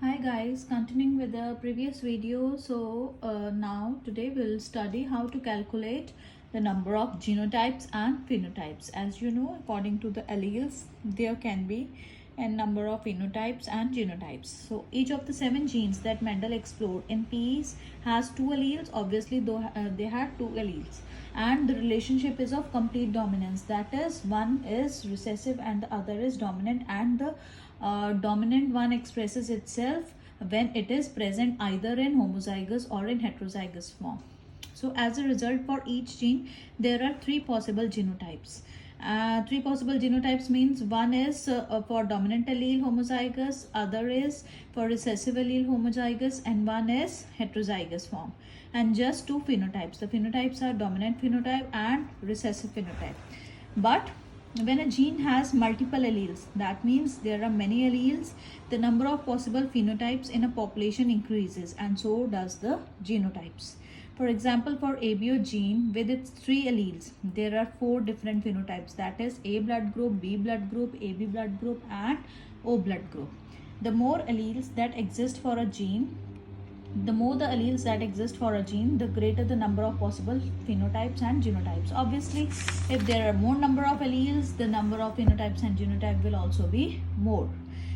Hi guys, continuing with the previous video. Now today we'll study how to calculate the number of genotypes and phenotypes. As you know, according to the alleles, there can be a number of phenotypes and genotypes. So each of the 7 genes that Mendel explored in peas has 2 alleles. Obviously, though they had 2 alleles, and the relationship is of complete dominance. That is, one is recessive and the other is dominant, and the dominant one expresses itself when it is present either in homozygous or in heterozygous form. So as a result, for each gene there are 3 possible genotypes. 3 possible genotypes means one is for dominant allele homozygous, other is for recessive allele homozygous, and one is heterozygous form. And just 2 phenotypes. The phenotypes are dominant phenotype and recessive phenotype. But when a gene has multiple alleles, that means there are many alleles, the number of possible phenotypes in a population increases, and so does the genotypes. For example, for ABO gene with its 3 alleles, there are 4 different phenotypes, that is A blood group, B blood group, AB blood group, and O blood group. The more alleles that exist for a gene, the more the alleles that exist for a gene, the greater the number of possible phenotypes and genotypes. Obviously, if there are more number of alleles, the number of phenotypes and genotype will also be more.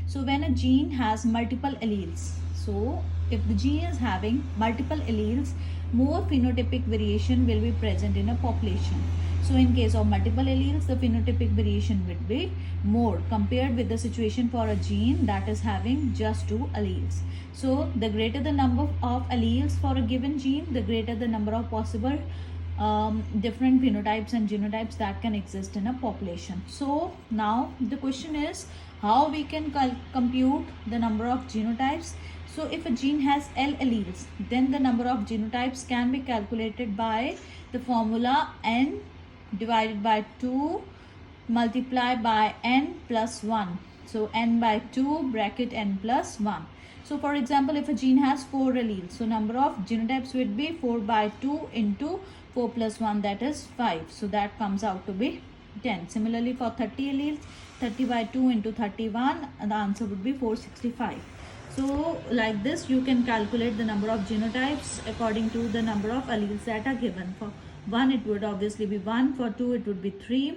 So when a gene has multiple alleles, so if the gene is having multiple alleles, more phenotypic variation will be present in a population. So in case of multiple alleles, the phenotypic variation would be more compared with the situation for a gene that is having just 2 alleles. So the greater the number of alleles for a given gene, the greater the number of possible different phenotypes and genotypes that can exist in a population. So now the question is how we can compute the number of genotypes. So if a gene has L alleles, then the number of genotypes can be calculated by the formula N divided by 2 multiply by N plus 1. So N by 2 bracket N plus 1. So for example, if a gene has 4 alleles, so number of genotypes would be 4 by 2 into 4 plus 1, that is 5. So that comes out to be 10. Similarly, for 30 alleles, 30 by 2 into 31, the answer would be 465. So like this, you can calculate the number of genotypes according to the number of alleles that are given. For 1, it would obviously be 1. For 2, it would be 3.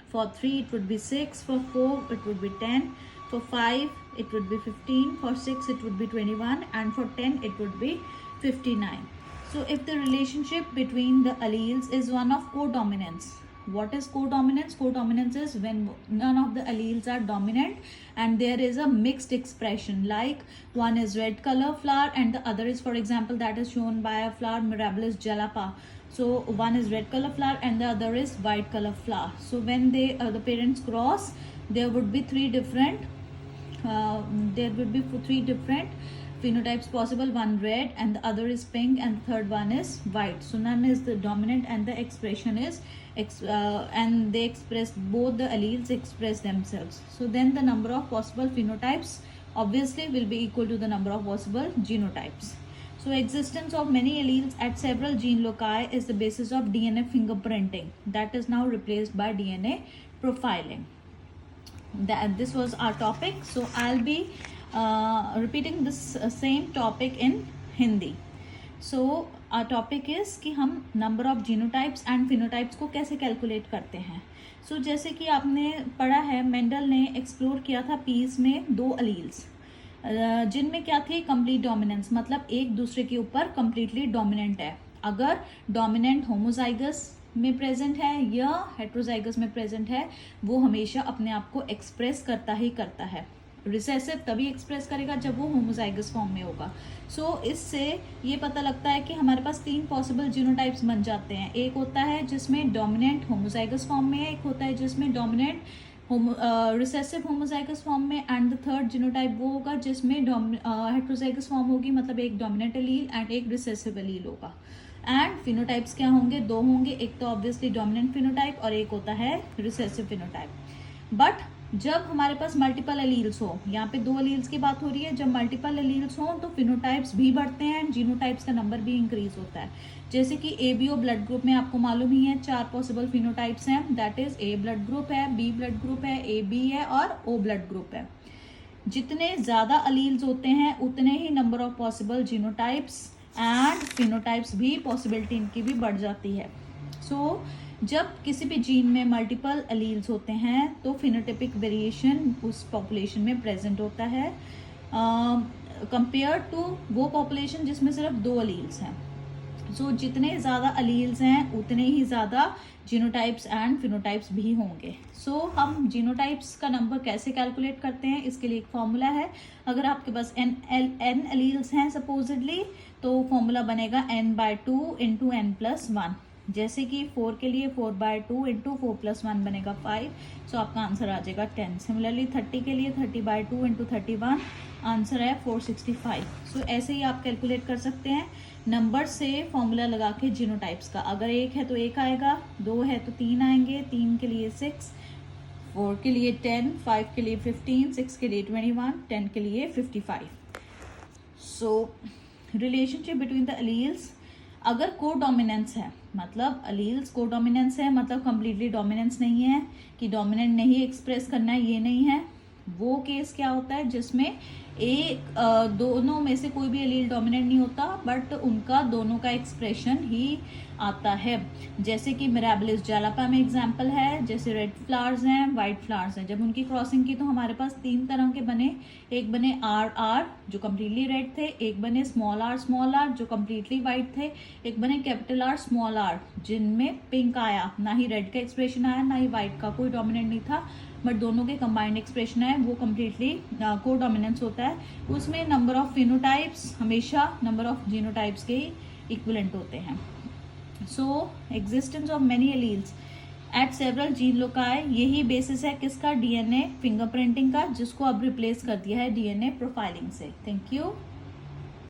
For 3, it would be 6. For 4, it would be 10. For 5, it would be 15. For 6, it would be 21. And for 10, it would be 59. So if the relationship between the alleles is one of codominance. What is codominance? Codominance is when none of the alleles are dominant and there is a mixed expression, like one is red color flower and the other is, for example, that is shown by a flower Mirabilis jalapa. So one is red color flower and the other is white color flower. So when they the parents cross, there would be three different phenotypes possible. One red and the other is pink and the third one is white. So none is the dominant and the expression is and they express, both the alleles express themselves. So then the number of possible phenotypes obviously will be equal to the number of possible genotypes. So existence of many alleles at several gene loci is the basis of DNA fingerprinting. That is now replaced by DNA profiling. This was our topic. So I'll be repeating this same topic in Hindi. So our topic is कि हम number of genotypes and phenotypes को कैसे calculate करते हैं. So जैसे कि आपने पढ़ा है, मेंडल ने एक्सप्लोर किया था पीस में 2 alleles जिनमें क्या थी, कंप्लीट डोमिनेंस, मतलब एक दूसरे के ऊपर कंप्लीटली डोमिनेंट है. अगर डोमिनेंट होमोजाइगस में प्रेजेंट है या हेट्रोजाइगस में प्रेजेंट है, वो हमेशा अपने आप को एक्सप्रेस करता ही करता है. रिसेसिव तभी एक्सप्रेस करेगा जब वो होमोजाइगस फॉर्म में होगा. सो इससे ये पता लगता है कि हमारे पास 3 पॉसिबल जीनोटाइप्स बन जाते हैं. एक होता है जिसमें डोमिनेंट होमोजाइगस फॉर्म में है, एक होता है जिसमें डोमिनेंट रिसेसिव होमोजाइगस फॉर्म में, एंड द थर्ड जीनोटाइप वो होगा जिसमें हेट्रोजाइगस फॉर्म होगी, मतलब एक डोमिनेंट एलील एंड एक रिसेसिव एलील होगा. एंड फिनोटाइप्स क्या होंगे, 2 होंगे. एक तो ऑब्वियसली डोमिनेंट फिनोटाइप और एक होता है रिसेसिव फिनोटाइप. बट जब हमारे पास मल्टीपल एलील्स हो, यहाँ पे 2 एलील्स की बात हो रही है, जब मल्टीपल एलील्स हो तो फिनोटाइप्स भी बढ़ते हैं एंड जीनोटाइप्स का नंबर भी इंक्रीज होता है. जैसे कि एबीओ ब्लड ग्रुप में आपको मालूम ही है 4 पॉसिबल फिनोटाइप्स हैं. That is a blood group है, बी ब्लड ग्रुप है, ए बी है और ओ ब्लड ग्रुप है. जितने ज़्यादा अलील्स होते हैं उतने ही number of possible genotypes and phenotypes भी पॉसिबिलिटी इनकी भी बढ़ जाती है. सो जब किसी भी जीन में मल्टीपल अलील्स होते हैं तो फिनोटाइपिक वेरिएशन उस पॉपुलेशन में प्रेजेंट होता है कंपेयर टू वो पॉपुलेशन जिसमें सिर्फ 2 अलील्स हैं. सो जितने ज़्यादा अलील्स हैं उतने ही ज़्यादा जीनोटाइप्स एंड फिनोटाइप्स भी होंगे. सो हम जीनोटाइप्स का नंबर कैसे कैलकुलेट करते हैं, इसके लिए एक फॉर्मूला है. अगर आपके पास n अलील्स हैं सपोजिडली, तो फॉर्मूला बनेगा n/2 इंटू n+1. जैसे कि 4 के लिए 4/2 इंटू 4+1 बनेगा 5. सो आपका आंसर आ जाएगा 10. सिमिलरली 30 के लिए 30/2 इंटू 31 आंसर है 465. सो ऐसे ही आप कैलकुलेट कर सकते हैं नंबर से फॉर्मूला लगा के जीनोटाइप्स का. अगर 1 है तो 1 आएगा, 2 है तो 3 आएंगे, 3 के लिए 6, 4 के लिए 10, 5 के लिए 15, 6 के लिए 21, 10 के लिए 55. सो रिलेशनशिप बिटवीन द अलील्स, अगर कोडोमिनेंस है, मतलब अलील्स कोडोमिनेंस है, मतलब कंप्लीटली डोमिनेंस नहीं है कि डोमिनेंट नहीं एक्सप्रेस करना है, ये नहीं है. वो केस क्या होता है जिसमें दोनों में से कोई भी एलील डोमिनेंट नहीं होता बट उनका दोनों का एक्सप्रेशन ही आता है. जैसे कि मिराबिलिस जालापा में एग्जांपल है, जैसे रेड फ्लावर्स हैं, वाइट फ्लावर्स हैं. जब उनकी क्रॉसिंग की तो हमारे पास 3 तरह के बने. एक बने आर जो कम्प्लीटली रेड थे, एक बने स्मॉल आर जो कम्प्लीटली वाइट थे, एक बने कैपिटल आर स्मॉल आर जिनमें पिंक आया. ना ही रेड का एक्सप्रेशन आया ना ही वाइट का, कोई डोमिनेंट नहीं था बट दोनों के कंबाइंड एक्सप्रेशन है, वो कम्प्लीटली को डोमिनेंस होता है. उसमें नंबर ऑफ फिनोटाइप्स हमेशा नंबर ऑफ जीनोटाइप्स के इक्विवेलेंट होते हैं. So existence of many alleles at several gene loci, यही बेसिस है किसका, डीएनए फिंगरप्रिंटिंग का, जिसको अब रिप्लेस कर दिया है डीएनए प्रोफाइलिंग से. Thank you.